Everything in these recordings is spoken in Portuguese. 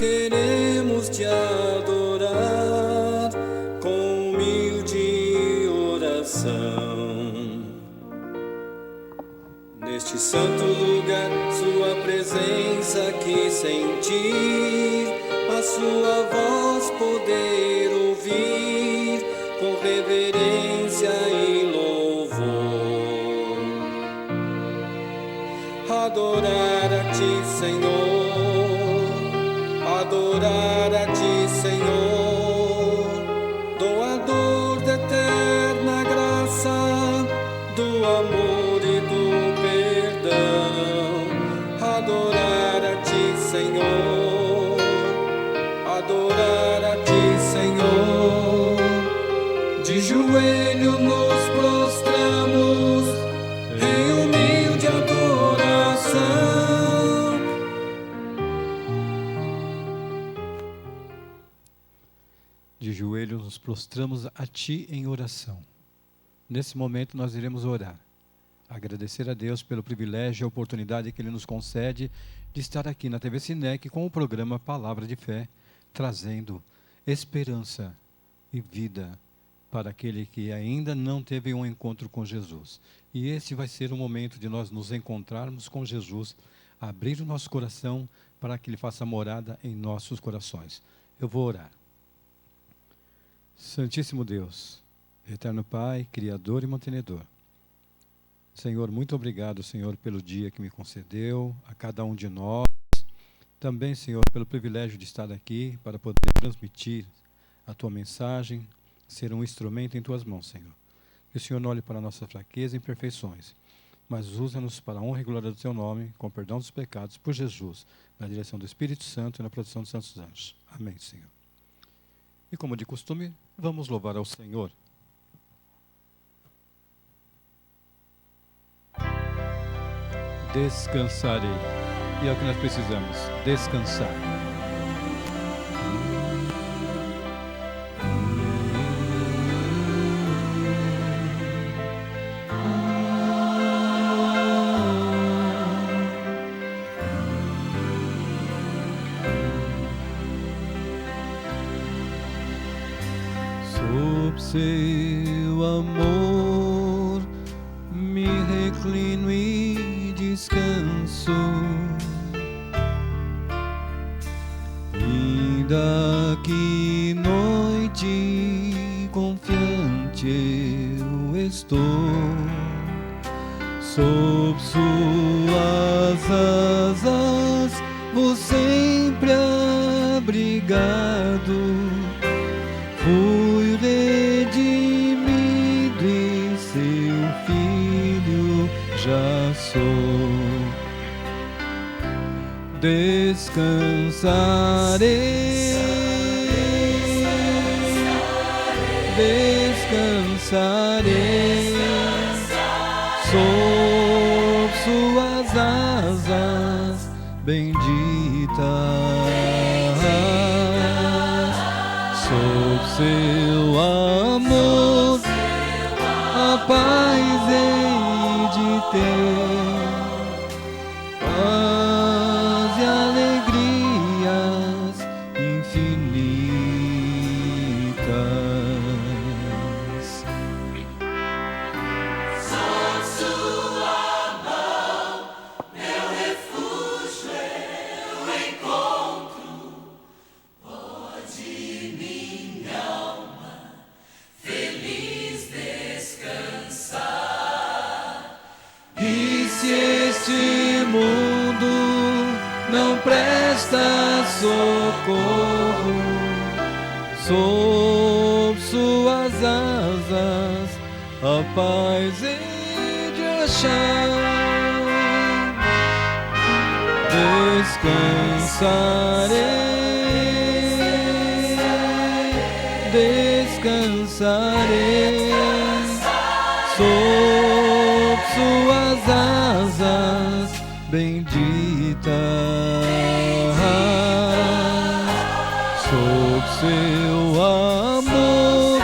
queremos te adorar com humilde oração. Neste santo lugar, sua presença aqui sentir, a sua voz poder ouvir, com reverência e louvor. Adorar a ti, Senhor, adorar a ti, Senhor, doador da eterna graça, do amor e do perdão. Adorar a ti, Senhor, adorar a ti, Senhor. De joelho nos prostramos em humilde adoração. De joelho nos prostramos a ti em oração. Nesse momento nós iremos orar. Agradecer a Deus pelo privilégio e a oportunidade que Ele nos concede de estar aqui na TV Sinec com o programa Palavra de Fé, trazendo esperança e vida para aquele que ainda não teve um encontro com Jesus. E esse vai ser o momento de nós nos encontrarmos com Jesus, abrir o nosso coração para que Ele faça morada em nossos corações. Eu vou orar. Santíssimo Deus, Eterno Pai, Criador e mantenedor, Senhor, muito obrigado, Senhor, pelo dia que me concedeu, a cada um de nós. Também, Senhor, pelo privilégio de estar aqui para poder transmitir a Tua mensagem, ser um instrumento em Tuas mãos, Senhor. Que o Senhor não olhe para a nossa fraqueza e imperfeições, mas usa-nos para a honra e glória do Teu nome, com perdão dos pecados, por Jesus, na direção do Espírito Santo e na proteção dos santos anjos. Amém, Senhor. E como de costume, vamos louvar ao Senhor. Descansarei. E é o que nós precisamos, descansar. Sob seu amor me reclino e descanso, ainda que noite confiante eu estou, sob suas asas vou sempre abrigado. Fui redimido e seu filho já sou. Descansarei, descansarei, sob suas asas benditas, sob seu amor a paz hei de ter, paz e alegrias infinitas. Sob sua mão, meu refúgio eu encontro, pode minha alma feliz descansar. E se este mundo não presta socorro, sob suas asas a paz hei de achar. Descansarei, descansarei, sob suas asas benditas, sob seu amor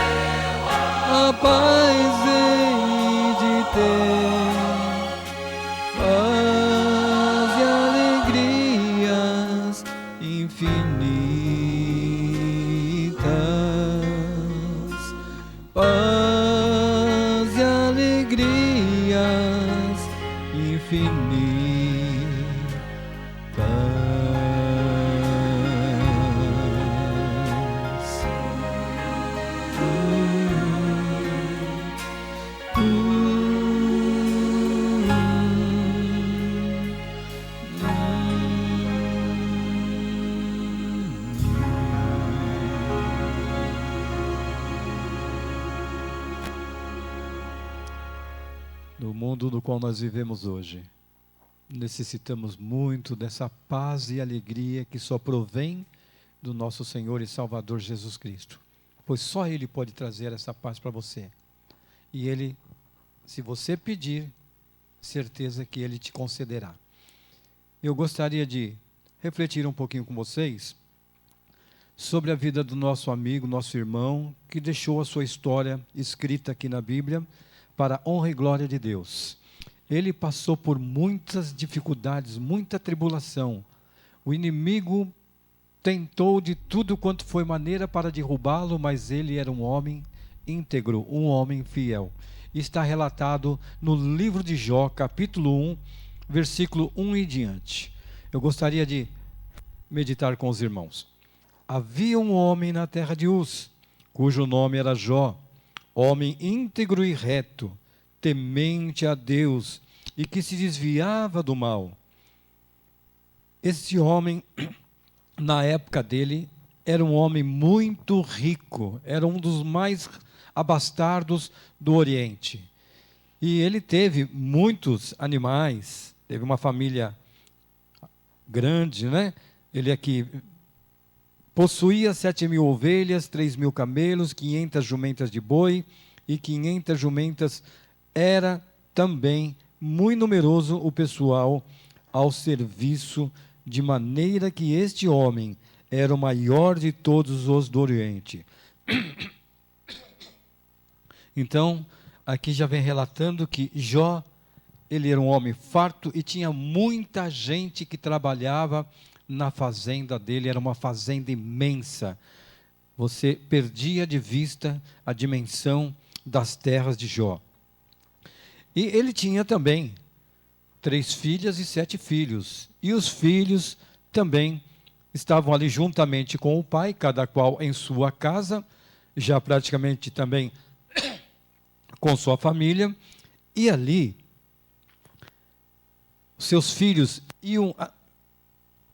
a paz hei de ter, paz e alegrias infinitas. paz e alegrias infinitas. No mundo no qual nós vivemos hoje, necessitamos muito dessa paz e alegria que só provém do nosso Senhor e Salvador Jesus Cristo. Pois só Ele pode trazer essa paz para você. E Ele, se você pedir, certeza que Ele te concederá. Eu gostaria de refletir um pouquinho com vocês sobre a vida do nosso amigo, nosso irmão, que deixou a sua história escrita aqui na Bíblia, para a honra e glória de Deus. Ele passou por muitas dificuldades, muita tribulação. O inimigo tentou de tudo quanto foi maneira para derrubá-lo, mas ele era um homem íntegro, um homem fiel. Está relatado no livro de Jó, capítulo 1, versículo 1 e diante. Eu gostaria de meditar com os irmãos. Havia um homem na terra de Uz, cujo nome era Jó, homem íntegro e reto, temente a Deus e que se desviava do mal. Esse homem, na época dele, era um homem muito rico, era um dos mais abastados do Oriente. E ele teve muitos animais, teve uma família grande, né? Ele aqui possuía 7.000 ovelhas, 3.000 camelos, 500 jumentas de boi e 500 jumentas. Era também muito numeroso o pessoal ao serviço, de maneira que este homem era o maior de todos os do Oriente. Então, aqui já vem relatando que Jó, ele era um homem farto e tinha muita gente que trabalhava na fazenda dele, era uma fazenda imensa. Você perdia de vista a dimensão das terras de Jó. E ele tinha também 3 filhas e 7 filhos. E os filhos também estavam ali juntamente com o pai, cada qual em sua casa, já praticamente também com sua família. E ali, seus filhos iam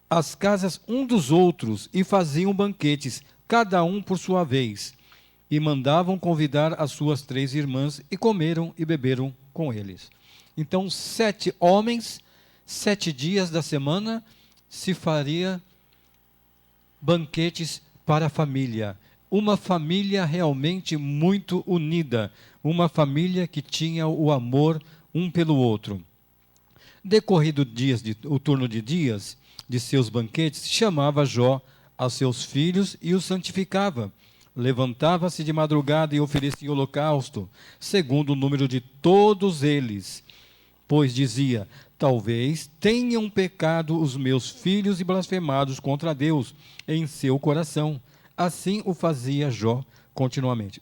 às casas um dos outros e faziam banquetes, cada um por sua vez, e mandavam convidar as suas 3 irmãs, e comeram e beberam com eles. Então, 7 homens, 7 dias da semana, se faria banquetes para a família. Uma família realmente muito unida, uma família que tinha o amor um pelo outro. Decorrido o turno de dias de seus banquetes, chamava Jó a seus filhos e os santificava. Levantava-se de madrugada e oferecia holocausto, segundo o número de todos eles. Pois dizia: talvez tenham pecado os meus filhos e blasfemados contra Deus em seu coração. Assim o fazia Jó continuamente.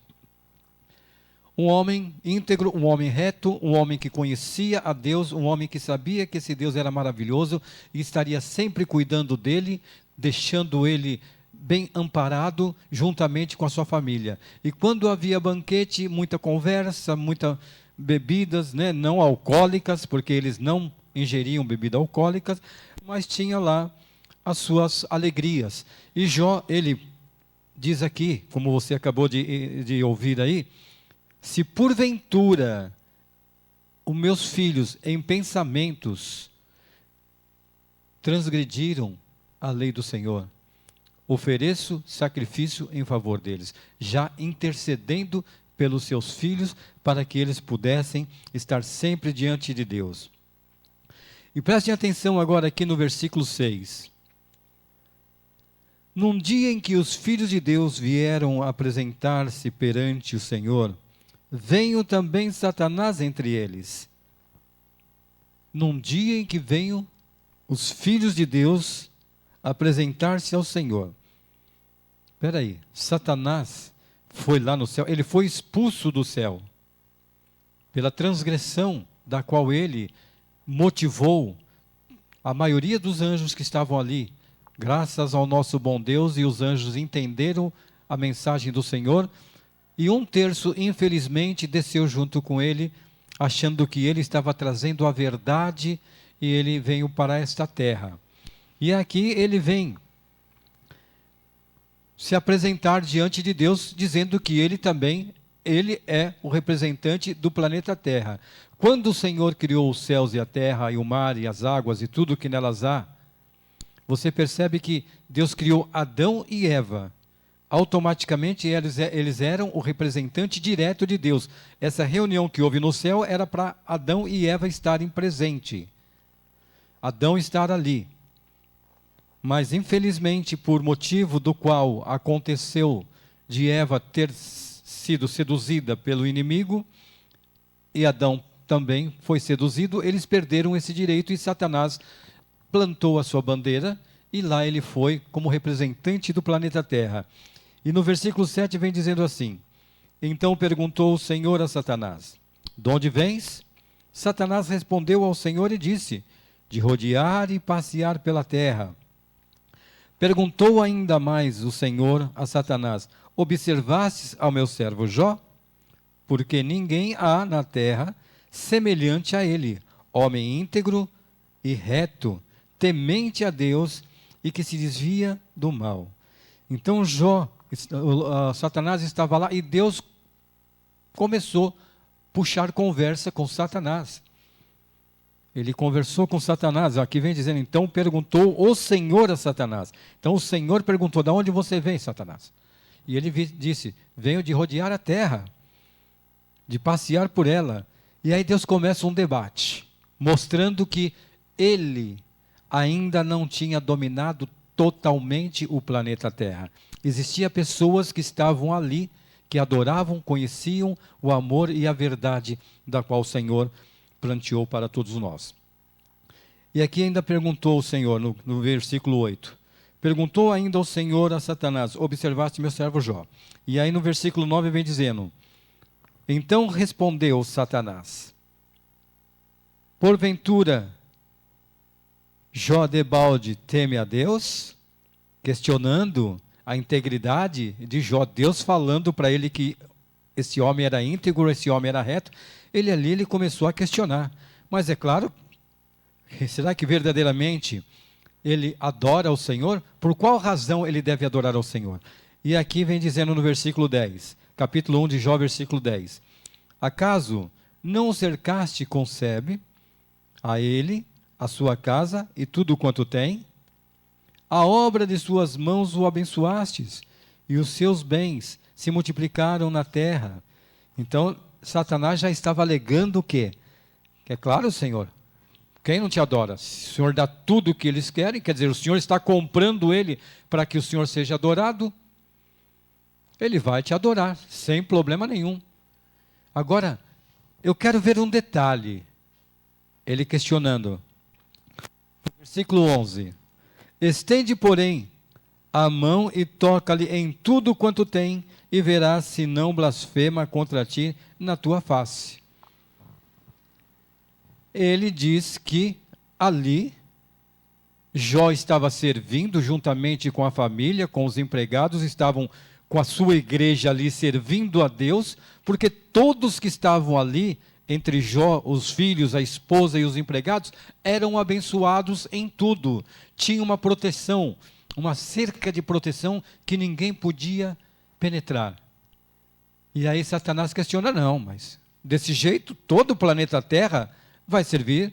Um homem íntegro, um homem reto, um homem que conhecia a Deus, um homem que sabia que esse Deus era maravilhoso e estaria sempre cuidando dele, deixando ele bem amparado juntamente com a sua família. E quando havia banquete, muita conversa, muitas bebidas, né, não alcoólicas, porque eles não ingeriam bebidas alcoólicas, mas tinha lá as suas alegrias. E Jó, ele diz aqui, como você acabou de ouvir aí, se porventura os meus filhos em pensamentos transgrediram a lei do Senhor, ofereço sacrifício em favor deles, já intercedendo pelos seus filhos, para que eles pudessem estar sempre diante de Deus. E prestem atenção agora aqui no versículo 6. Num dia em que os filhos de Deus vieram apresentar-se perante o Senhor, veio também Satanás entre eles. Num dia em que venham os filhos de Deus apresentar-se ao Senhor, Espera aí, Satanás foi lá no céu, ele foi expulso do céu pela transgressão da qual ele motivou a maioria dos anjos que estavam ali. Graças ao nosso bom Deus, e os anjos entenderam a mensagem do Senhor, e 1/3, infelizmente, desceu junto com ele, achando que ele estava trazendo a verdade, e ele veio para esta terra. E aqui ele vem se apresentar diante de Deus, dizendo que ele é o representante do planeta Terra. Quando o Senhor criou os céus e a terra, e o mar e as águas e tudo que nelas há, você percebe que Deus criou Adão e Eva. Automaticamente eles eram o representante direto de Deus. Essa reunião que houve no céu era para Adão e Eva estarem presentes. Adão estar ali. Mas infelizmente, por motivo do qual aconteceu de Eva ter sido seduzida pelo inimigo, e Adão também foi seduzido, eles perderam esse direito, e Satanás plantou a sua bandeira, e lá ele foi como representante do planeta Terra. E no versículo 7 vem dizendo assim: então perguntou o Senhor a Satanás: de onde vens? Satanás respondeu ao Senhor e disse: de rodear e passear pela terra. Perguntou ainda mais o Senhor a Satanás: observastes ao meu servo Jó? Porque ninguém há na terra semelhante a ele, homem íntegro e reto, temente a Deus e que se desvia do mal. Então Satanás estava lá, e Deus começou a puxar conversa com Satanás. Ele conversou com Satanás. Aqui vem dizendo: então perguntou o Senhor a Satanás. Então o Senhor perguntou: de onde você vem, Satanás? E ele disse: venho de rodear a terra, de passear por ela. E aí Deus começa um debate, mostrando que ele ainda não tinha dominado totalmente o planeta Terra. Existiam pessoas que estavam ali, que adoravam, conheciam o amor e a verdade da qual o Senhor planteou para todos nós. E aqui ainda perguntou o Senhor, no versículo 8, perguntou ainda o Senhor a Satanás: observaste meu servo Jó? E aí no versículo 9 vem dizendo: então respondeu Satanás: porventura Jó debalde teme a Deus? Questionando a integridade de Jó. Deus falando para ele que esse homem era íntegro, esse homem era reto. Ele começou a questionar. Mas é claro, será que verdadeiramente ele adora ao Senhor? Por qual razão ele deve adorar ao Senhor? E aqui vem dizendo no versículo 10, capítulo 1 de Jó, versículo 10. Acaso não o cercaste com sebe, a ele, a sua casa e tudo quanto tem? A obra de suas mãos o abençoastes, e os seus bens se multiplicaram na terra. Então, Satanás já estava alegando o quê? Que é claro, Senhor, quem não te adora? Se o Senhor dá tudo o que eles querem, quer dizer, o Senhor está comprando ele para que o Senhor seja adorado, ele vai te adorar, sem problema nenhum. Agora, eu quero ver um detalhe, ele questionando. Versículo 11. Estende, porém, a mão e toca-lhe em tudo quanto tem, e verás se não blasfema contra ti na tua face. Ele diz que ali Jó estava servindo juntamente com a família, com os empregados, estavam com a sua igreja ali servindo a Deus, porque todos que estavam ali, entre Jó, os filhos, a esposa e os empregados, eram abençoados em tudo. Tinha uma proteção, uma cerca de proteção que ninguém podia penetrar. E aí Satanás questiona: não, mas desse jeito todo o planeta Terra vai servir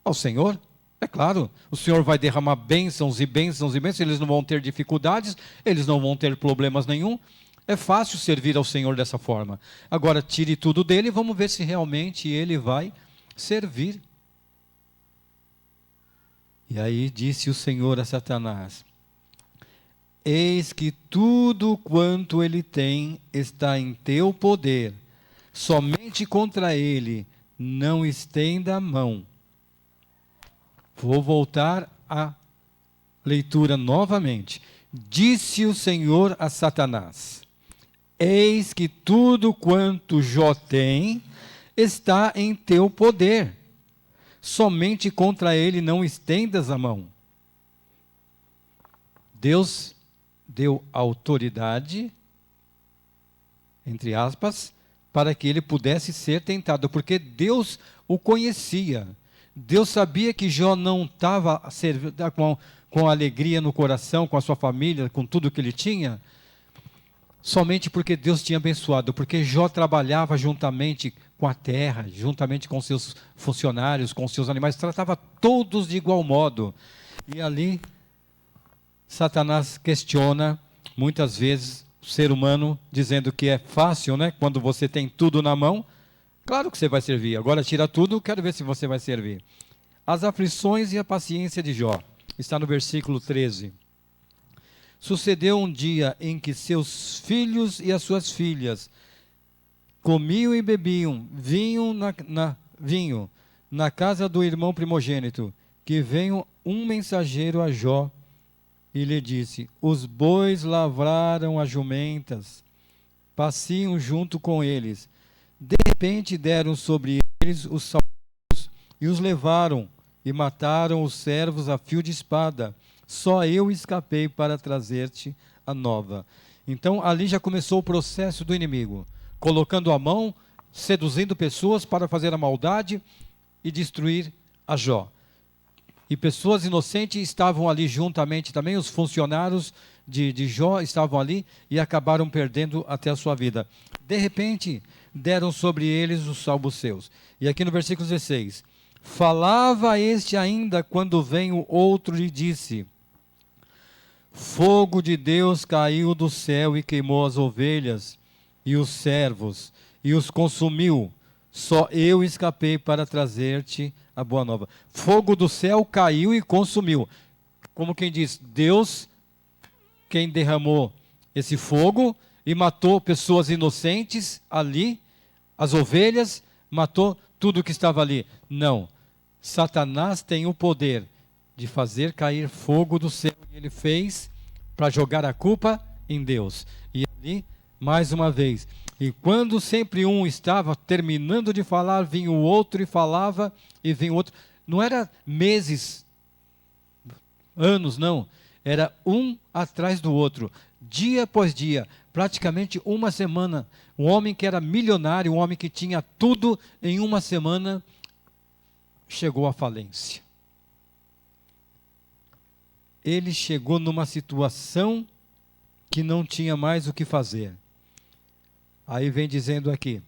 ao Senhor? É claro, o Senhor vai derramar bênçãos e bênçãos e bênçãos, eles não vão ter dificuldades, eles não vão ter problemas nenhum. É fácil servir ao Senhor dessa forma. Agora, tire tudo dele e vamos ver se realmente ele vai servir. E aí disse o Senhor a Satanás: eis que tudo quanto ele tem está em teu poder, somente contra ele não estenda a mão. Vou voltar à leitura novamente. Disse o Senhor a Satanás: eis que tudo quanto Jó tem está em teu poder. Somente contra ele não estendas a mão. Deus deu autoridade, entre aspas, para que ele pudesse ser tentado, porque Deus o conhecia. Deus sabia que Jó não estava com alegria no coração, com a sua família, com tudo que ele tinha, somente porque Deus tinha abençoado, porque Jó trabalhava juntamente com a terra, juntamente com seus funcionários, com seus animais, tratava todos de igual modo. E ali, Satanás questiona, muitas vezes, o ser humano, dizendo que é fácil, né? Quando você tem tudo na mão, claro que você vai servir. Agora tira tudo, quero ver se você vai servir. As aflições e a paciência de Jó. Está no versículo 13. Sucedeu um dia em que seus filhos e as suas filhas comiam e bebiam vinho na casa do irmão primogênito, que veio um mensageiro a Jó e lhe disse: os bois lavraram as jumentas, passiam junto com eles. De repente deram sobre eles os salvos e os levaram e mataram os servos a fio de espada. Só eu escapei para trazer-te a nova. Então ali já começou o processo do inimigo, colocando a mão, seduzindo pessoas para fazer a maldade e destruir a Jó. E pessoas inocentes estavam ali juntamente também, os funcionários de Jó estavam ali e acabaram perdendo até a sua vida. De repente, deram sobre eles os salvos seus. E aqui no versículo 16, falava este ainda quando veio outro e disse: fogo de Deus caiu do céu e queimou as ovelhas e os servos e os consumiu. Só eu escapei para trazer-te a boa nova. Fogo do céu caiu e consumiu. Como quem diz, Deus, quem derramou esse fogo e matou pessoas inocentes ali, as ovelhas, matou tudo que estava ali. Não. Satanás tem o poder de fazer cair fogo do céu, e ele fez para jogar a culpa em Deus. E ali, mais uma vez, e quando sempre um estava terminando de falar, vinha o outro e falava, e vinha o outro. Não era meses, anos, não. Era um atrás do outro, dia após dia, praticamente uma semana. Um homem que era milionário, um homem que tinha tudo, em uma semana, chegou à falência. Ele chegou numa situação que não tinha mais o que fazer. Aí vem dizendo aqui,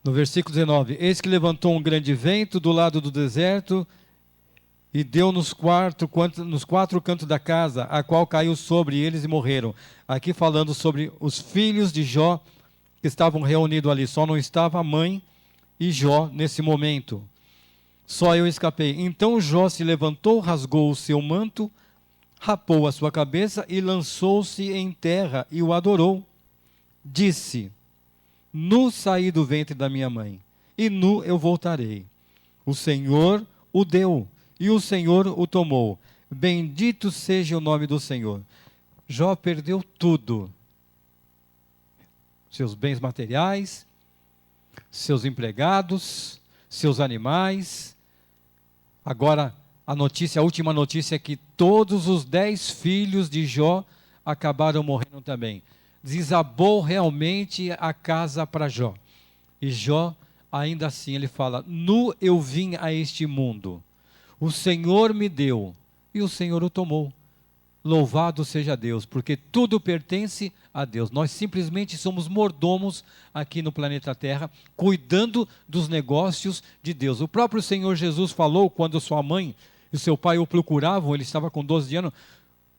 no versículo 19, eis que levantou um grande vento do lado do deserto e deu nos quatro cantos da casa, a qual caiu sobre eles e morreram. Aqui falando sobre os filhos de Jó que estavam reunidos ali, só não estava a mãe e Jó nesse momento. Só eu escapei. Então Jó se levantou, rasgou o seu manto, rapou a sua cabeça e lançou-se em terra e o adorou. Disse: nu saí do ventre da minha mãe, e nu eu voltarei. O Senhor o deu, e o Senhor o tomou. Bendito seja o nome do Senhor. Jó perdeu tudo. Seus bens materiais, seus empregados, seus animais. Agora, a última notícia é que todos os 10 filhos de Jó acabaram morrendo também. Desabou realmente a casa para Jó. E Jó, ainda assim, ele fala: nu eu vim a este mundo, o Senhor me deu, e o Senhor o tomou. Louvado seja Deus, porque tudo pertence a Deus. Nós simplesmente somos mordomos aqui no planeta Terra, cuidando dos negócios de Deus. O próprio Senhor Jesus falou, quando sua mãe e seu pai o procuravam, ele estava com 12 anos,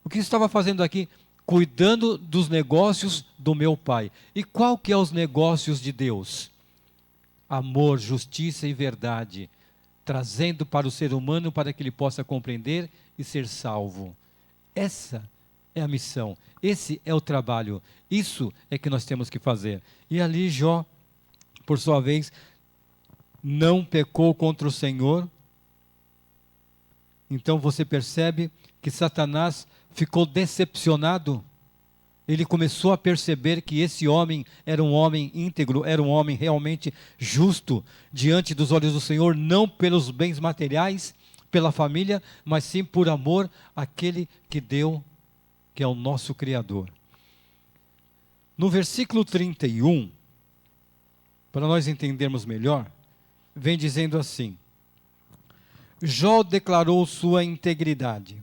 o que estava fazendo aqui? Cuidando dos negócios do meu Pai. E qual que é os negócios de Deus? Amor, justiça e verdade, trazendo para o ser humano para que ele possa compreender e ser salvo. Essa é a missão, esse é o trabalho, isso é que nós temos que fazer. E ali Jó, por sua vez, não pecou contra o Senhor. Então você percebe que Satanás ficou decepcionado. Ele começou a perceber que esse homem era um homem íntegro, era um homem realmente justo diante dos olhos do Senhor, não pelos bens materiais, pela família, mas sim por amor àquele que deu, que é o nosso Criador. No versículo 31, para nós entendermos melhor, vem dizendo assim: Jó declarou sua integridade.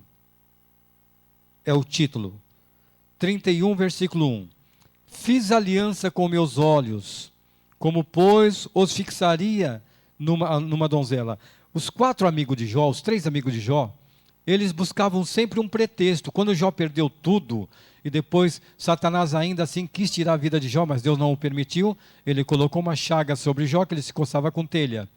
É o título. 31, versículo 1. Fiz aliança com meus olhos, como pois os fixaria numa donzela. Os 4 amigos de Jó, os 3 amigos de Jó, eles buscavam sempre um pretexto. Quando Jó perdeu tudo, e depois Satanás ainda assim quis tirar a vida de Jó, mas Deus não o permitiu, ele colocou uma chaga sobre Jó, que ele se coçava com telha.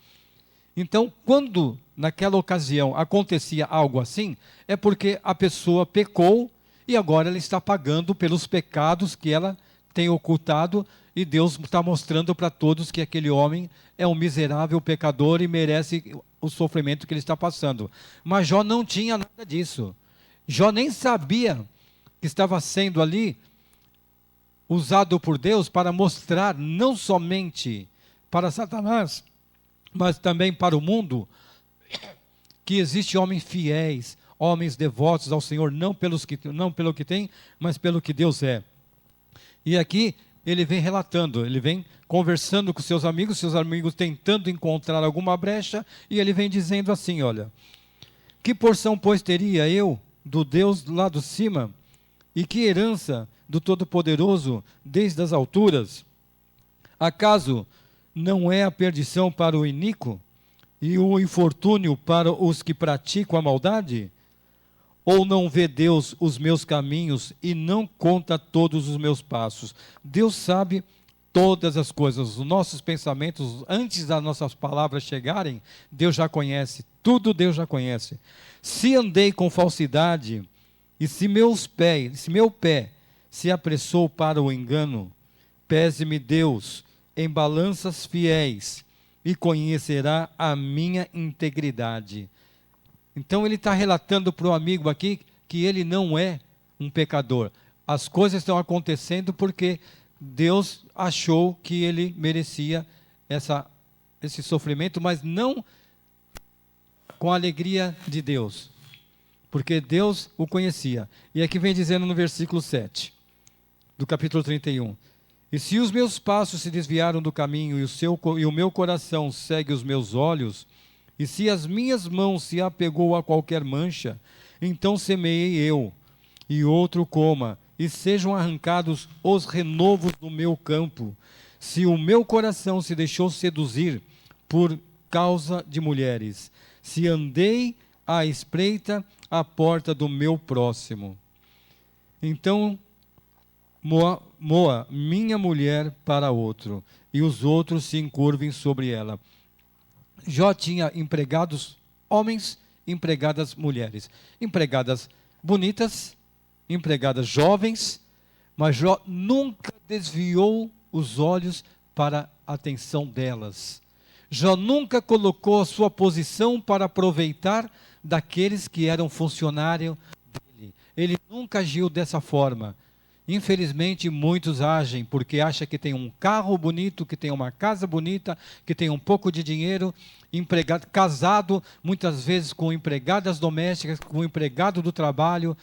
Então, quando naquela ocasião acontecia algo assim, é porque a pessoa pecou, e agora ela está pagando pelos pecados que ela tem ocultado, e Deus está mostrando para todos que aquele homem é um miserável pecador e merece o sofrimento que ele está passando. Mas Jó não tinha nada disso. Jó nem sabia que estava sendo ali usado por Deus para mostrar não somente para Satanás, mas também para o mundo, que existe homens fiéis, homens devotos ao Senhor, não pelo que tem, mas pelo que Deus é. E aqui ele vem relatando, ele vem conversando com seus amigos tentando encontrar alguma brecha, e ele vem dizendo assim: olha, que porção, pois, teria eu do Deus lá do cima, e que herança do Todo-Poderoso desde as alturas? Acaso não é a perdição para o iníquo, e o infortúnio para os que praticam a maldade? Ou não vê Deus os meus caminhos e não conta todos os meus passos? Deus sabe todas as coisas, os nossos pensamentos, antes das nossas palavras chegarem, Deus já conhece, tudo Deus já conhece. Se andei com falsidade, e se meu pé se apressou para o engano, pese-me Deus em balanças fiéis, e conhecerá a minha integridade. Então ele está relatando para o amigo aqui que ele não é um pecador. As coisas estão acontecendo porque Deus achou que ele merecia esse sofrimento, mas não com a alegria de Deus, porque Deus o conhecia. E aqui vem dizendo no versículo 7, do capítulo 31, e se os meus passos se desviaram do caminho, e o meu coração segue os meus olhos, e se as minhas mãos se apegou a qualquer mancha, então semeei eu, e outro coma, e sejam arrancados os renovos do meu campo. Se o meu coração se deixou seduzir por causa de mulheres, se andei à espreita à porta do meu próximo, então moa minha mulher para outro, e os outros se encurvem sobre ela. Jó tinha empregados homens, empregadas mulheres, empregadas bonitas, empregadas jovens, mas Jó nunca desviou os olhos para a atenção delas. Jó nunca colocou a sua posição para aproveitar daqueles que eram funcionários dele. Ele nunca agiu dessa forma. Infelizmente, muitos agem porque acham que tem um carro bonito, que tem uma casa bonita, que tem um pouco de dinheiro, casado muitas vezes com empregadas domésticas, com o empregado do trabalho,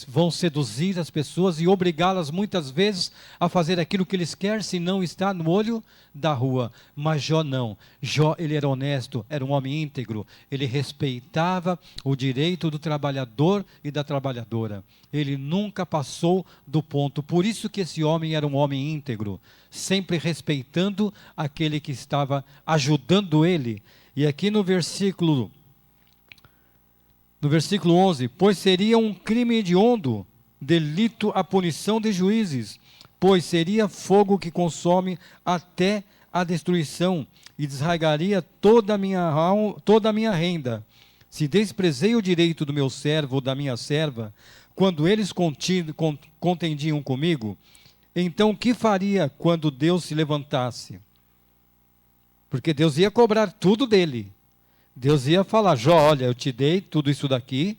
vão seduzir as pessoas e obrigá-las muitas vezes a fazer aquilo que eles querem, se não está no olho da rua. Mas Jó não. Jó, ele era honesto, era um homem íntegro, ele respeitava o direito do trabalhador e da trabalhadora. Ele nunca passou do ponto. Por isso que esse homem era um homem íntegro, sempre respeitando aquele que estava ajudando ele. E aqui no versículo 11, pois seria um crime hediondo, delito a punição de juízes, pois seria fogo que consome até a destruição, e desraigaria toda a minha renda. Se desprezei o direito do meu servo ou da minha serva, quando eles contendiam comigo, então o que faria quando Deus se levantasse? Porque Deus ia cobrar tudo dele. Deus ia falar: Jó, olha, eu te dei tudo isso daqui,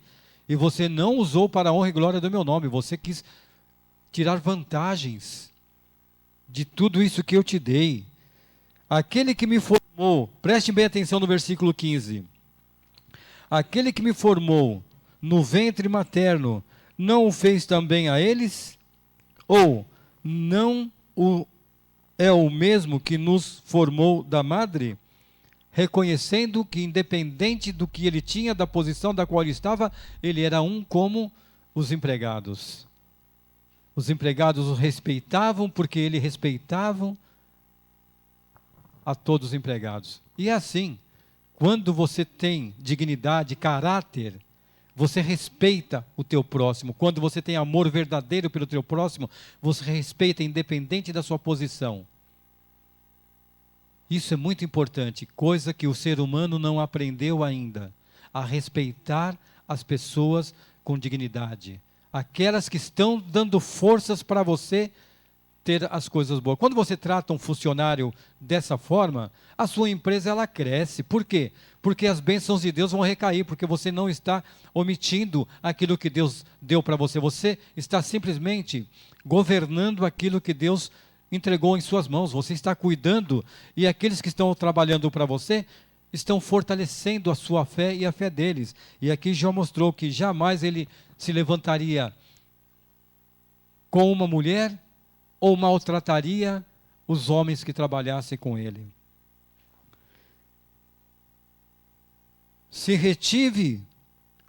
e você não usou para a honra e glória do meu nome. Você quis tirar vantagens de tudo isso que eu te dei. Aquele que me formou, preste bem atenção no versículo 15. Aquele que me formou no ventre materno, não o fez também a eles? Ou não é o mesmo que nos formou da madre? Reconhecendo que, independente do que ele tinha, da posição da qual ele estava, ele era um como os empregados. Os empregados o respeitavam porque ele respeitava a todos os empregados. E é assim, quando você tem dignidade, caráter, você respeita o teu próximo. Quando você tem amor verdadeiro pelo teu próximo, você respeita independente da sua posição. Isso é muito importante, coisa que o ser humano não aprendeu ainda, a respeitar as pessoas com dignidade. Aquelas que estão dando forças para você ter as coisas boas. Quando você trata um funcionário dessa forma, a sua empresa ela cresce. Por quê? Porque as bênçãos de Deus vão recair, porque você não está omitindo aquilo que Deus deu para você. Você está simplesmente governando aquilo que Deus entregou em suas mãos. Você está cuidando, e aqueles que estão trabalhando para você estão fortalecendo a sua fé e a fé deles. E aqui Jó mostrou que jamais ele se levantaria com uma mulher ou maltrataria os homens que trabalhassem com ele. Se retive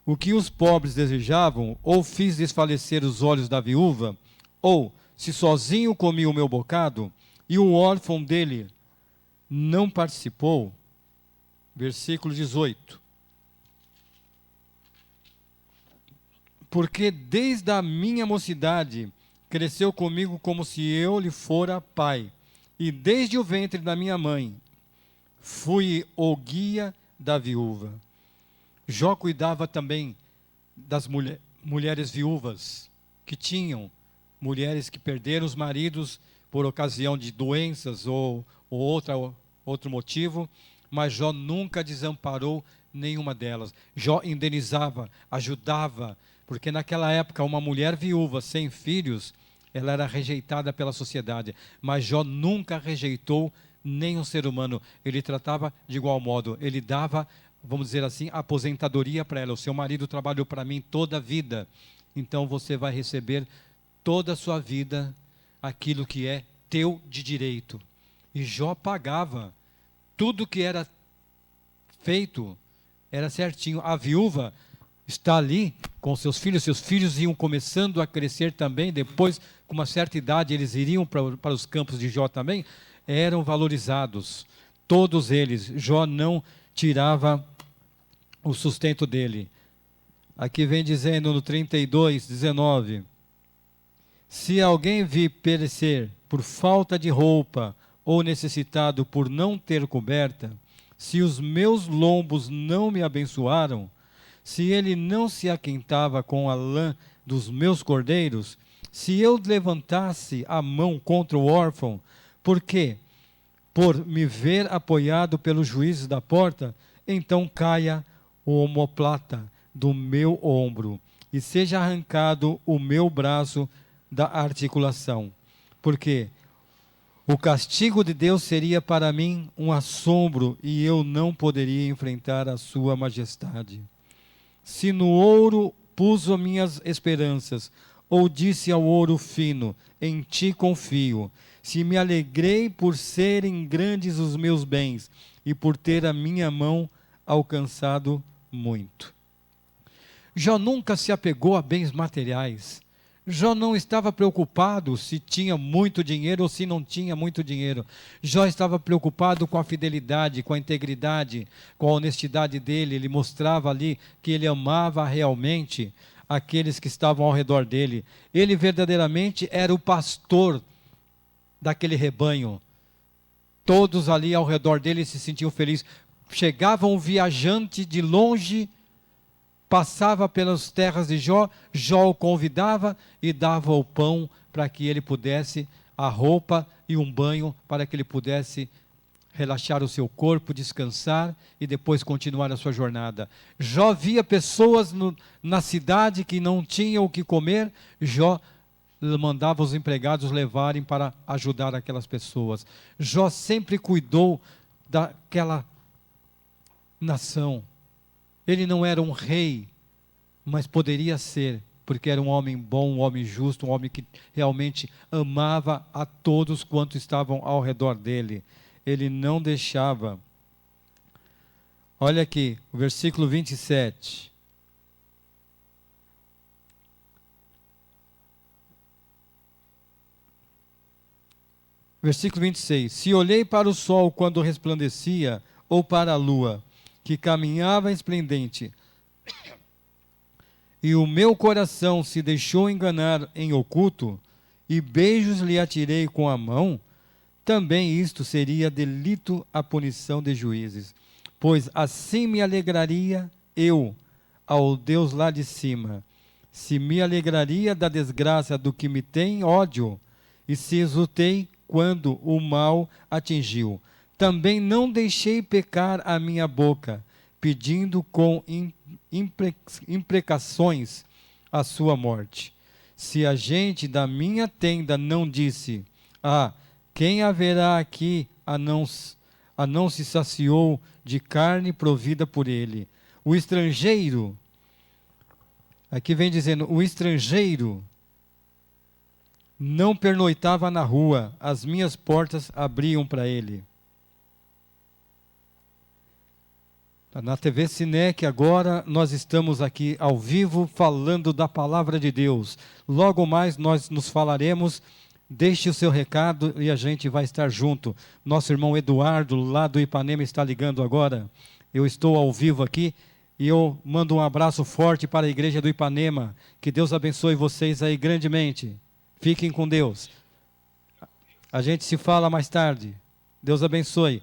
o que os pobres desejavam, ou fiz desfalecer os olhos da viúva, ou se sozinho comi o meu bocado, e o órfão dele não participou. Versículo 18. Porque desde a minha mocidade cresceu comigo como se eu lhe fora pai, e desde o ventre da minha mãe fui o guia da viúva. Jó cuidava também das mulheres viúvas, que tinham mulheres que perderam os maridos por ocasião de doenças ou outro motivo, mas Jó nunca desamparou nenhuma delas. Jó indenizava, ajudava, porque naquela época uma mulher viúva sem filhos, ela era rejeitada pela sociedade, mas Jó nunca rejeitou nenhum ser humano. Ele tratava de igual modo, ele dava, vamos dizer assim, aposentadoria para ela. O seu marido trabalhou para mim toda a vida, então você vai receber toda a sua vida aquilo que é teu de direito. E Jó pagava tudo que era feito, era certinho. A viúva está ali com seus filhos iam começando a crescer também, depois, com uma certa idade, eles iriam para os campos de Jó também, eram valorizados, todos eles. Jó não tirava o sustento dele. Aqui vem dizendo no 32, 19, se alguém vir perecer por falta de roupa, ou necessitado por não ter coberta, se os meus lombos não me abençoaram, se ele não se aquentava com a lã dos meus cordeiros, se eu levantasse a mão contra o órfão, por quê? Por me ver apoiado pelos juízes da porta, então caia o omoplata do meu ombro, e seja arrancado o meu braço da articulação. Porque o castigo de Deus seria para mim um assombro, e eu não poderia enfrentar a sua majestade. Se no ouro pus as minhas esperanças, ou disse ao ouro fino, em ti confio, se me alegrei por serem grandes os meus bens, e por ter a minha mão alcançado muito. Jó nunca se apegou a bens materiais. Jó não estava preocupado se tinha muito dinheiro ou se não tinha muito dinheiro. Jó estava preocupado com a fidelidade, com a integridade, com a honestidade dele. Ele mostrava ali que ele amava realmente aqueles que estavam ao redor dele. Ele verdadeiramente era o pastor daquele rebanho. Todos ali ao redor dele se sentiam felizes. Chegava um viajante de longe, passava pelas terras de Jó, Jó o convidava e dava o pão para que ele pudesse, a roupa e um banho para que ele pudesse relaxar o seu corpo, descansar e depois continuar a sua jornada. Jó via pessoas na cidade que não tinham o que comer, Jó mandava os empregados levarem para ajudar aquelas pessoas. Jó sempre cuidou daquela nação. Ele não era um rei, mas poderia ser, porque era um homem bom, um homem justo, um homem que realmente amava a todos quanto estavam ao redor dele. Ele não deixava. Olha aqui, o versículo 27. Versículo 26. Se olhei para o sol quando resplandecia, ou para a lua, que caminhava esplendente, e o meu coração se deixou enganar em oculto, e beijos lhe atirei com a mão, também isto seria delito à punição de juízes. Pois assim me alegraria eu ao Deus lá de cima, se me alegraria da desgraça do que me tem ódio, e se exultei quando o mal atingiu. Também não deixei pecar a minha boca, pedindo com imprecações a sua morte. Se a gente da minha tenda não disse, quem haverá aqui a não se saciou de carne provida por ele? O estrangeiro, aqui vem dizendo, o estrangeiro não pernoitava na rua, as minhas portas abriam para ele. Na TV Sinec agora nós estamos aqui ao vivo falando da palavra de Deus. Logo mais nós nos falaremos. Deixe o seu recado e a gente vai estar junto. Nosso irmão Eduardo, lá do Ipanema, está ligando agora. Eu estou ao vivo aqui e eu mando um abraço forte para a igreja do Ipanema. Que Deus abençoe vocês aí grandemente. Fiquem com Deus. A gente se fala mais tarde. Deus abençoe.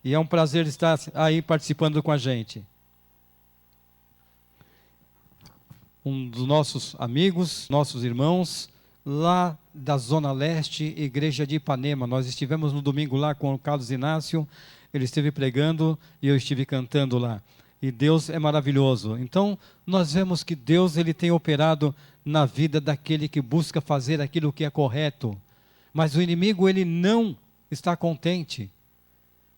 E é um prazer estar aí participando com a gente. Um dos nossos amigos, nossos irmãos, lá da Zona Leste, Igreja de Ipanema. Nós estivemos no domingo lá com o Carlos Inácio, ele esteve pregando e eu estive cantando lá. E Deus é maravilhoso. Então, nós vemos que Deus ele tem operado na vida daquele que busca fazer aquilo que é correto. Mas o inimigo ele não está contente.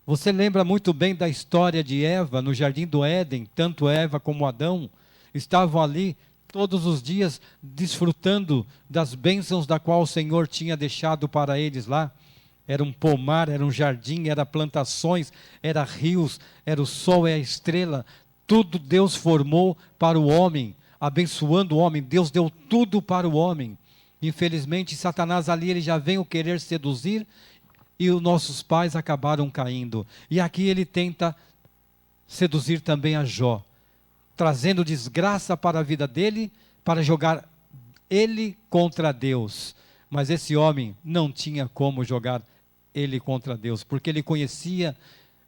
Você lembra muito bem da história de Eva no Jardim do Éden, tanto Eva como Adão estavam ali todos os dias desfrutando das bênçãos da qual o Senhor tinha deixado para eles lá. Era um pomar, era um jardim, era plantações, era rios, era o sol e a estrela. Tudo Deus formou para o homem, abençoando o homem. Deus deu tudo para o homem. Infelizmente, Satanás ali ele já veio querer seduzir e os nossos pais acabaram caindo. E aqui ele tenta seduzir também a Jó, trazendo desgraça para a vida dele, para jogar ele contra Deus. Mas esse homem não tinha como jogar ele contra Deus, porque ele conhecia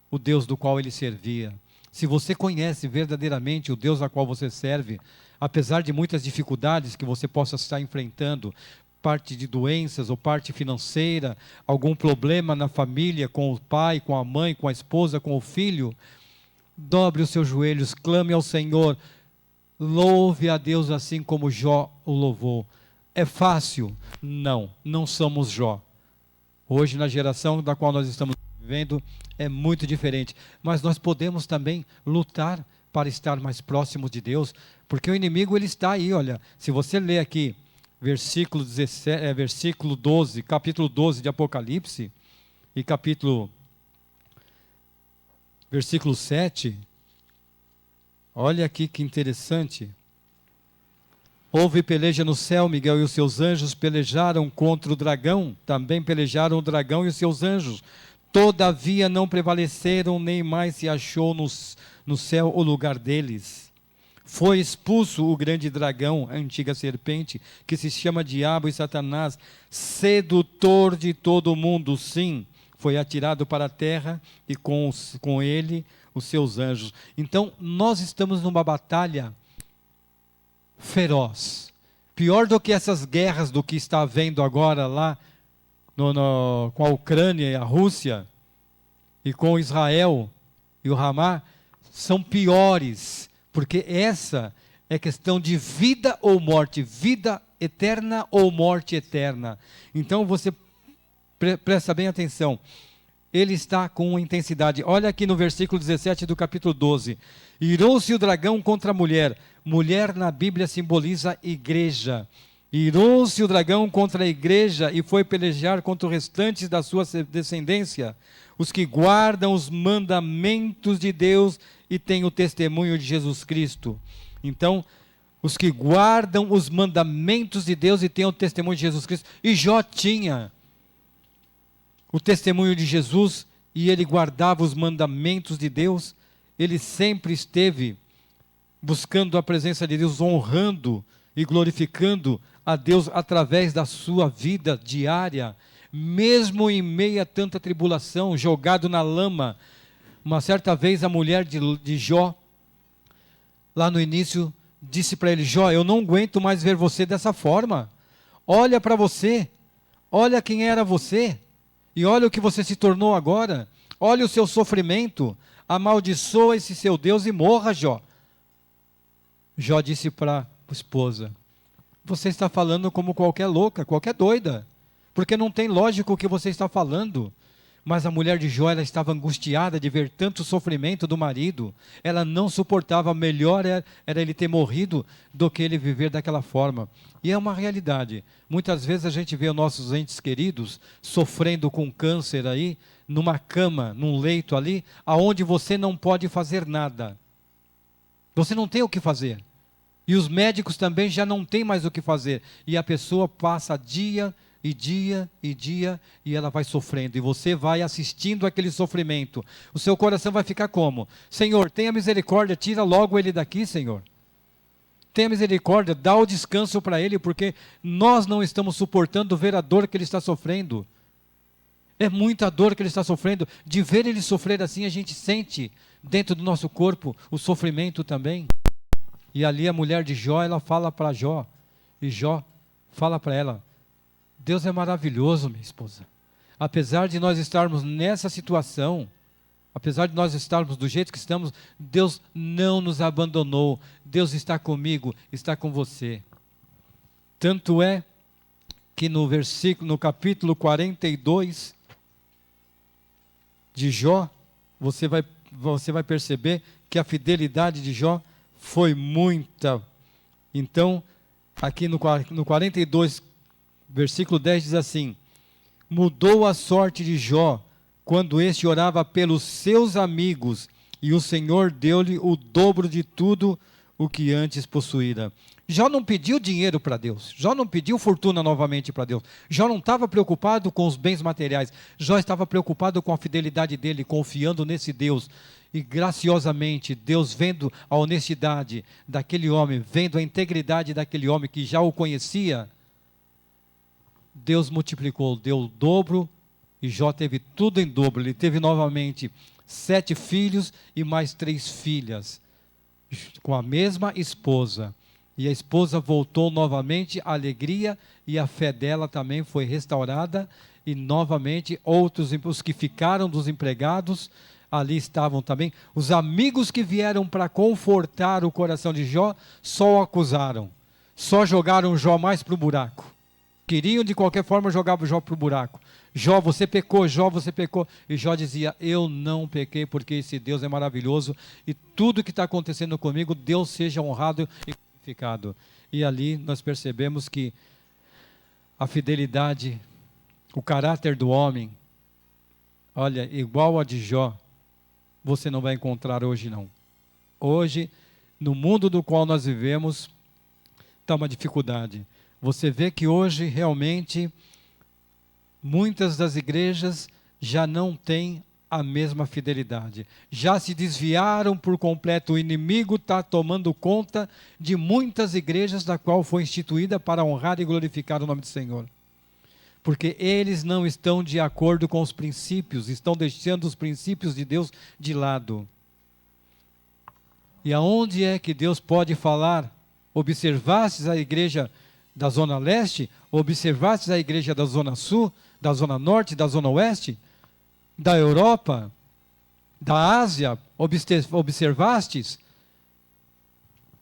o Deus do qual ele servia. Se você conhece verdadeiramente o Deus a qual você serve, apesar de muitas dificuldades que você possa estar enfrentando, parte de doenças ou parte financeira, algum problema na família, com o pai, com a mãe, com a esposa, com o filho, dobre os seus joelhos, clame ao Senhor, louve a Deus assim como Jó o louvou. É fácil? Não, não somos Jó. Hoje, na geração da qual nós estamos vivendo, é muito diferente. Mas nós podemos também lutar para estar mais próximos de Deus, porque o inimigo ele está aí, olha. Se você ler aqui, versículo 12, capítulo 12 de Apocalipse, e versículo 7, olha aqui que interessante. Houve peleja no céu, Miguel e os seus anjos pelejaram contra o dragão, também pelejaram o dragão e os seus anjos. Todavia não prevaleceram, nem mais se achou no céu o lugar deles. Foi expulso o grande dragão, a antiga serpente, que se chama Diabo e Satanás, sedutor de todo o mundo. Sim, foi atirado para a terra e com ele os seus anjos. Então, nós estamos numa batalha feroz. Pior do que essas guerras do que está havendo agora lá com a Ucrânia e a Rússia. e com Israel e o Ramá são piores, porque essa é questão de vida ou morte, vida eterna ou morte eterna. Então você presta bem atenção. Ele está com uma intensidade. Olha aqui no versículo 17 do capítulo 12. Irou-se o dragão contra a mulher. Mulher na Bíblia simboliza igreja. Irou-se o dragão contra a igreja e foi pelejar contra os restantes da sua descendência, os que guardam os mandamentos de Deus e têm o testemunho de Jesus Cristo. Então, os que guardam os mandamentos de Deus e têm o testemunho de Jesus Cristo. E Jó tinha o testemunho de Jesus e ele guardava os mandamentos de Deus. Ele sempre esteve buscando a presença de Deus, honrando e glorificando a Deus através da sua vida diária, mesmo em meio a tanta tribulação, jogado na lama. Uma certa vez a mulher de Jó, lá no início, disse para ele: Jó, eu não aguento mais ver você dessa forma. Olha para você, olha quem era você, e olha o que você se tornou agora. Olha o seu sofrimento, amaldiçoa esse seu Deus e morra, Jó. Jó disse para a esposa: você está falando como qualquer louca, qualquer doida, porque não tem lógica o que você está falando. Mas a mulher de Jó, ela estava angustiada de ver tanto sofrimento do marido. Ela não suportava, melhor era ele ter morrido do que ele viver daquela forma. E é uma realidade. Muitas vezes a gente vê os nossos entes queridos sofrendo com câncer aí, numa cama, num leito ali, aonde você não pode fazer nada. Você não tem o que fazer. E os médicos também já não têm mais o que fazer. E a pessoa passa dia e dia e dia, e ela vai sofrendo, e você vai assistindo aquele sofrimento. O seu coração vai ficar como? Senhor, tenha misericórdia, tira logo ele daqui, Senhor. Tenha misericórdia, dá o descanso para ele, porque nós não estamos suportando ver a dor que ele está sofrendo. É muita dor que ele está sofrendo. De ver ele sofrer assim, a gente sente dentro do nosso corpo o sofrimento também. E ali a mulher de Jó, ela fala para Jó, e Jó fala para ela: Deus é maravilhoso, minha esposa. Apesar de nós estarmos nessa situação, apesar de nós estarmos do jeito que estamos, Deus não nos abandonou. Deus está comigo, está com você. Tanto é que no capítulo 42 de Jó, você vai perceber que a fidelidade de Jó foi muita. Então, aqui no 42, versículo 10 diz assim: mudou a sorte de Jó quando este orava pelos seus amigos, e o Senhor deu-lhe o dobro de tudo o que antes possuíra. Jó não pediu dinheiro para Deus, Jó não pediu fortuna novamente para Deus, Jó não estava preocupado com os bens materiais, Jó estava preocupado com a fidelidade dele, confiando nesse Deus. E graciosamente, Deus, vendo a honestidade daquele homem, vendo a integridade daquele homem que já o conhecia, Deus multiplicou, deu o dobro, e Jó teve tudo em dobro. Ele teve novamente 7 filhos e mais 3 filhas, com a mesma esposa. E a esposa voltou novamente à alegria, e a fé dela também foi restaurada. E novamente outros, os que ficaram dos empregados, ali estavam também. Os amigos que vieram para confortar o coração de Jó, só o acusaram, só jogaram Jó mais para o buraco. Queriam de qualquer forma jogar Jó para o buraco. Jó, você pecou, Jó, você pecou. E Jó dizia: eu não pequei, porque esse Deus é maravilhoso, e tudo que está acontecendo comigo, Deus seja honrado e glorificado. E ali nós percebemos que a fidelidade, o caráter do homem, olha, igual a de Jó, você não vai encontrar hoje não. Hoje, no mundo do qual nós vivemos, está uma dificuldade. Você vê que hoje realmente muitas das igrejas já não têm a mesma fidelidade. Já se desviaram por completo. O inimigo está tomando conta de muitas igrejas, da qual foi instituída para honrar e glorificar o nome do Senhor. Porque eles não estão de acordo com os princípios, estão deixando os princípios de Deus de lado. E aonde é que Deus pode falar? Observastes a igreja da Zona Leste? Observastes a igreja da Zona Sul, da Zona Norte, da Zona Oeste, da Europa? da Ásia, observastes?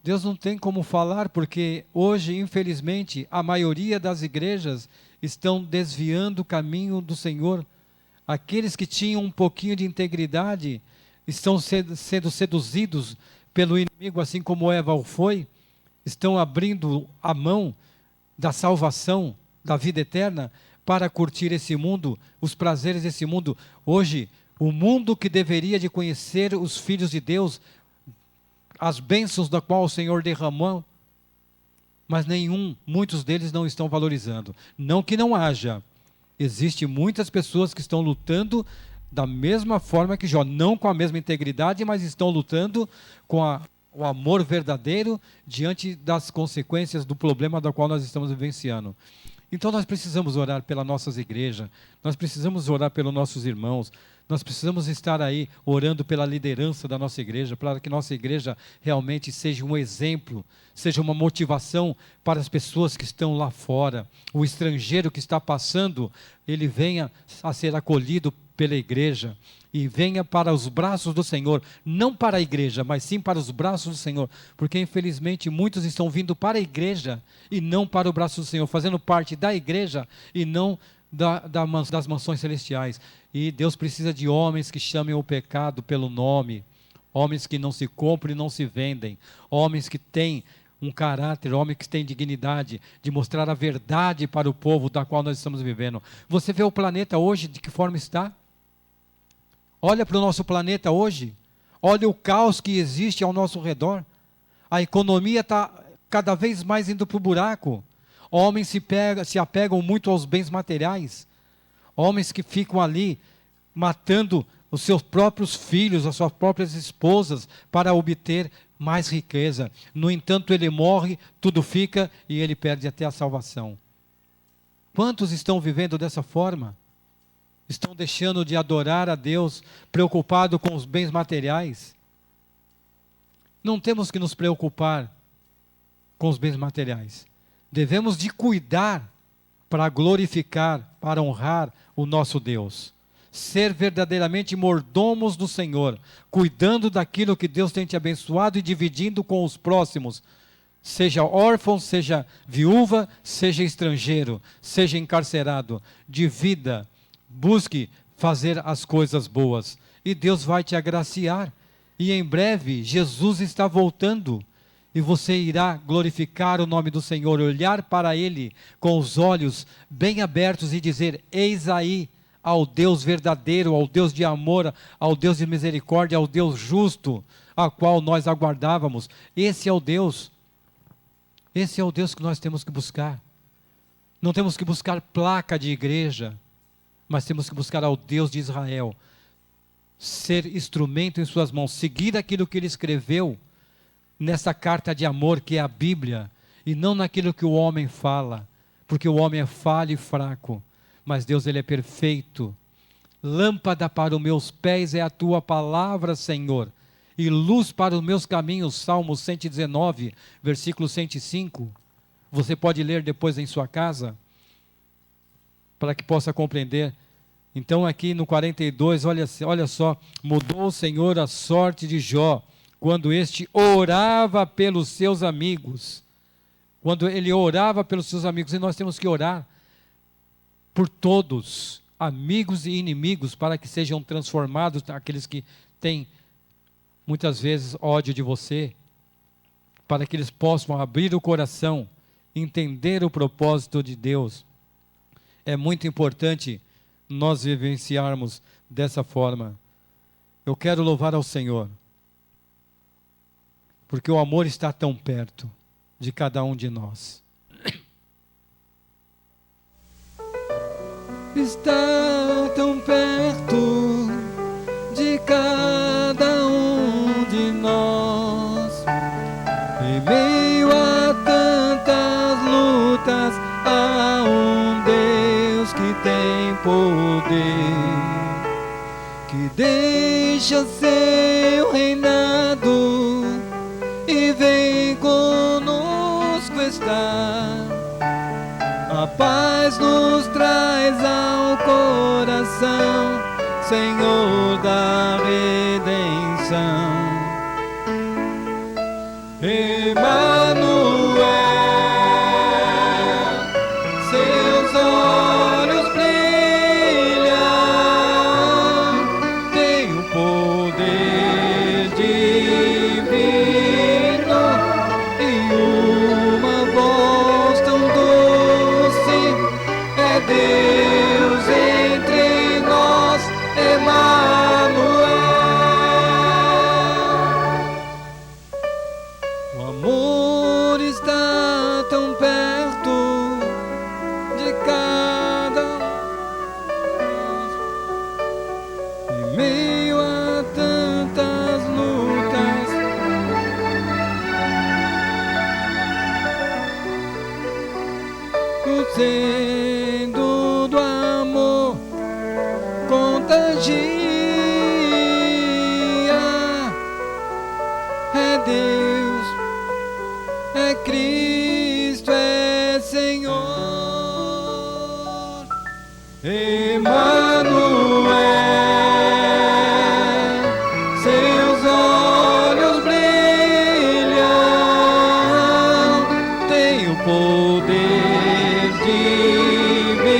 Deus não tem como falar, porque hoje, infelizmente, a maioria das igrejas estão desviando o caminho do Senhor. Aqueles que tinham um pouquinho de integridade estão sendo seduzidos pelo inimigo, assim como Eva o foi, estão abrindo a mão da salvação, da vida eterna, para curtir esse mundo, os prazeres desse mundo. Hoje, o mundo que deveria de conhecer os filhos de Deus, as bênçãos da qual o Senhor derramou, mas muitos deles não estão valorizando. Não que não haja, existem muitas pessoas que estão lutando da mesma forma que Jó, não com a mesma integridade, mas estão lutando com o amor verdadeiro diante das consequências do problema do qual nós estamos vivenciando. Então nós precisamos orar pelas nossas igrejas, nós precisamos orar pelos nossos irmãos, nós precisamos estar aí orando pela liderança da nossa igreja, para que nossa igreja realmente seja um exemplo, seja uma motivação para as pessoas que estão lá fora. O estrangeiro que está passando, ele venha a ser acolhido pela igreja e venha para os braços do Senhor, não para a igreja, mas sim para os braços do Senhor, porque infelizmente muitos estão vindo para a igreja e não para o braço do Senhor, fazendo parte da igreja e não das mansões celestiais. E Deus precisa de homens que chamem o pecado pelo nome, homens que não se compram e não se vendem, homens que têm um caráter, homens que têm dignidade de mostrar a verdade para o povo da qual nós estamos vivendo. Você vê o planeta hoje, de que forma está? Olha para o nosso planeta hoje, olha o caos que existe ao nosso redor. A economia está cada vez mais indo para o buraco. Homens se apegam muito aos bens materiais. Homens que ficam ali matando os seus próprios filhos, as suas próprias esposas, para obter mais riqueza. No entanto, ele morre, tudo fica e ele perde até a salvação. Quantos estão vivendo dessa forma? Estão deixando de adorar a Deus, preocupado com os bens materiais? Não temos que nos preocupar com os bens materiais. Devemos de cuidar para glorificar, para honrar o nosso Deus. Ser verdadeiramente mordomos do Senhor, cuidando daquilo que Deus tem te abençoado e dividindo com os próximos. Seja órfão, seja viúva, seja estrangeiro, seja encarcerado. Divida, busque fazer as coisas boas. E Deus vai te agraciar. E em breve, Jesus está voltando. E você irá glorificar o nome do Senhor, olhar para Ele com os olhos bem abertos e dizer: eis aí ao Deus verdadeiro, ao Deus de amor, ao Deus de misericórdia, ao Deus justo, a qual nós aguardávamos. Esse é o Deus. Esse é o Deus que nós temos que buscar. Não temos que buscar placa de igreja, mas temos que buscar ao Deus de Israel. Ser instrumento em suas mãos, seguir aquilo que Ele escreveu nessa carta de amor que é a Bíblia, e não naquilo que o homem fala, porque o homem é falho e fraco, mas Deus, Ele é perfeito. Lâmpada para os meus pés é a Tua palavra, Senhor, e luz para os meus caminhos. Salmo 119, versículo 105, você pode ler depois em sua casa, para que possa compreender. Então aqui no 42, olha só, mudou o Senhor a sorte de Jó, quando este orava pelos seus amigos. Quando ele orava pelos seus amigos, e nós temos que orar por todos, amigos e inimigos, para que sejam transformados, aqueles que têm muitas vezes ódio de você, para que eles possam abrir o coração, entender o propósito de Deus. É muito importante nós vivenciarmos dessa forma. Eu quero louvar ao Senhor, porque o amor está tão perto de cada um de nós. Está tão perto de cada um de nós. Em meio a tantas lutas, há um Deus que tem poder, que deixa seu reinado e vem conosco estar. A paz nos traz ao coração, Senhor da redenção. cada um, em meio a tantas lutas, o sendo do amor contagia. É Deus, é Cristo, é Senhor. Emanuel, seus olhos brilham, tem o poder divino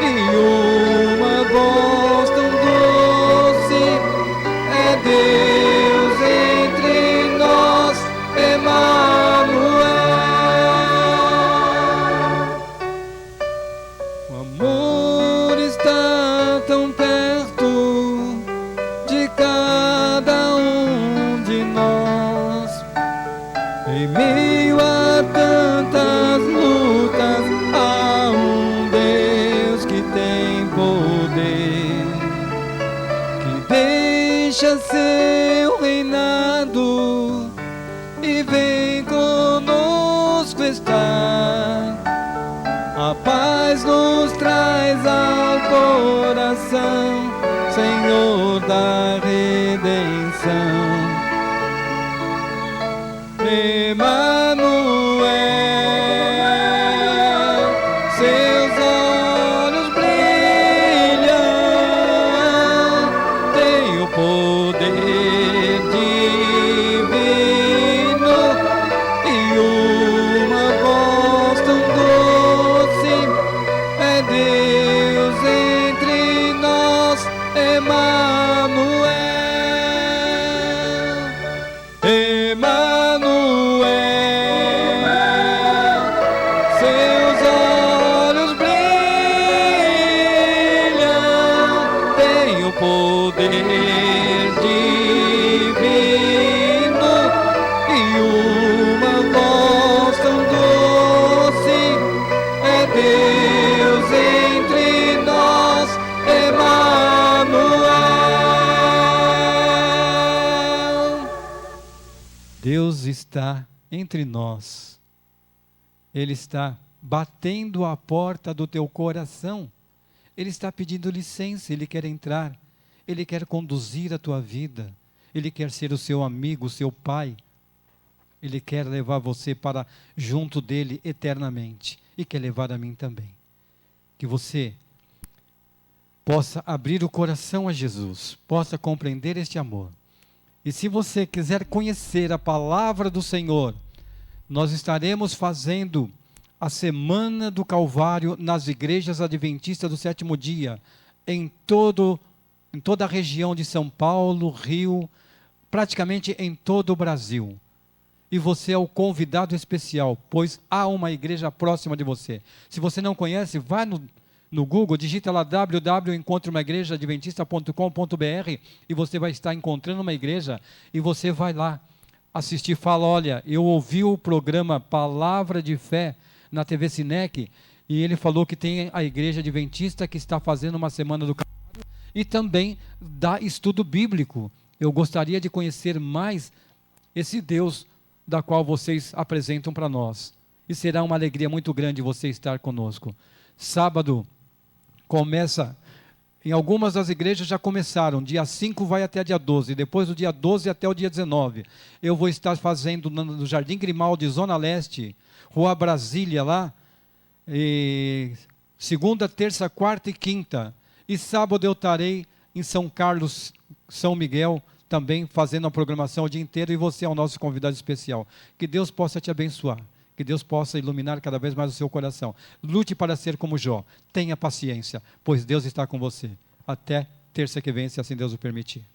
e uma voz tão doce. É Deus entre nós, Emanuel. O amor está tão perto de cada um de nós. Em meio a tantas lutas, há um Deus que tem poder, que deixa seu reinado e vem conosco estar. A paz nos traz ao coração, Senhor da redenção. Emanuel, seus olhos brilham, tem o poder divino e uma voz tão doce. É Deus entre nós, Emanuel. Emanuel, seus olhos brilham, tem o poder divino e uma voz tão doce. É Deus entre nós, Emanuel. Deus está entre nós. Ele está batendo a porta do teu coração. Ele está pedindo licença, Ele quer entrar. Ele quer conduzir a tua vida. Ele quer ser o seu amigo, o seu pai. Ele quer levar você para junto dele eternamente. E quer levar a mim também. Que você possa abrir o coração a Jesus, possa compreender este amor. E se você quiser conhecer a palavra do Senhor, nós estaremos fazendo a Semana do Calvário nas igrejas adventistas do sétimo dia, em toda a região de São Paulo, Rio, praticamente em todo o Brasil. E você é o convidado especial, pois há uma igreja próxima de você. Se você não conhece, vá no Google, digita lá www.encontroumaigrejadventista.com.br e você vai estar encontrando uma igreja e você vai lá assistir. Fala, olha, eu ouvi o programa Palavra de Fé na TV Sinec e ele falou que tem a igreja adventista que está fazendo uma Semana do Calvário e também dá estudo bíblico. Eu gostaria de conhecer mais esse Deus da qual vocês apresentam para nós. E será uma alegria muito grande você estar conosco. Sábado começa, em algumas das igrejas já começaram, dia 5 vai até dia 12, depois do dia 12 até o dia 19. Eu vou estar fazendo no Jardim Grimaldi, Zona Leste, Rua Brasília lá, segunda, terça, quarta e quinta. E sábado eu estarei em São Carlos, São Miguel, também fazendo a programação o dia inteiro, e você é o nosso convidado especial. Que Deus possa te abençoar, que Deus possa iluminar cada vez mais o seu coração. Lute para ser como Jó, tenha paciência, pois Deus está com você. Até terça que vem, se assim Deus o permitir.